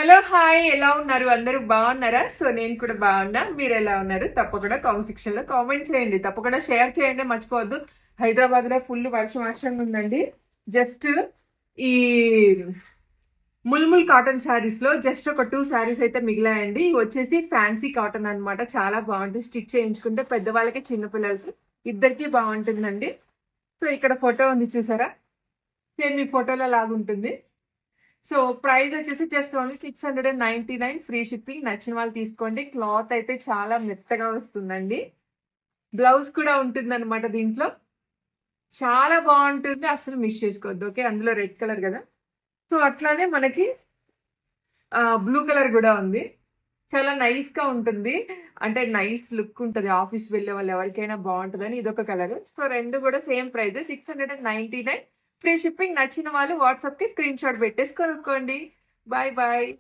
Hello hi ఎలా ఉన్నారు అందరూ బాగున్నారా? సో నేను కూడా బాగున్నా. మీరు ఎలా ఉన్నారు? తప్పకుండా కామెంట్ సెక్షన్ లో కామెంట్ చేయండి. తప్పకుండా షేర్ చేయండి మర్చిపోవద్దు. హైదరాబాద్ లో ఫుల్ వర్షం ఉందండి. జస్ట్ ఈ ముల్ముల్ కాటన్ శారీస్ లో జస్ట్ ఒక 2 శారీస్ అయితే మిగిలాయండి. ఇవి వచ్చేసి ఫ్యాన్సీ కాటన్ అన్నమాట. చాలా బాగుంటుంది. స్టిచ్ చేయించుకుంటే పెద్దవాళ్ళకి చిన్నపిల్లలకి ఇద్దరికి బాగుంటుందండి. సో ఇక్కడ ఫోటో ఉంది చూసారా? సేమ్ ఈ ఫోటోలో లాగుంటుంది. సో ప్రైస్ వచ్చేసి జస్ట్ ఓన్లీ 699 ఫ్రీ షిప్పింగ్. నచ్చిన వాళ్ళు తీసుకోండి. క్లాత్ అయితే చాలా మెత్తగా వస్తుందండి. బ్లౌజ్ కూడా ఉంటుందన్నమాట దీంట్లో. చాలా బాగుంటుంది. అసలు మిస్ చేసుకోవద్దు. ఓకే, అందులో రెడ్ కలర్ కదా. సో అట్లానే మనకి బ్లూ కలర్ కూడా ఉంది. చాలా నైస్ గా ఉంటుంది. అంటే నైస్ లుక్ ఉంటది. ఆఫీస్ వెళ్ళే వాళ్ళు ఎవరికైనా బాగుంటుందని ఇదొక కలర్. సో రెండు కూడా సేమ్ ప్రైస్ 699 ఫ్రీ షిప్పింగ్. నచ్చిన వాళ్ళు వాట్సాప్ కి స్క్రీన్ షాట్ పెట్టేసి కొనుక్కోండి. Bye bye.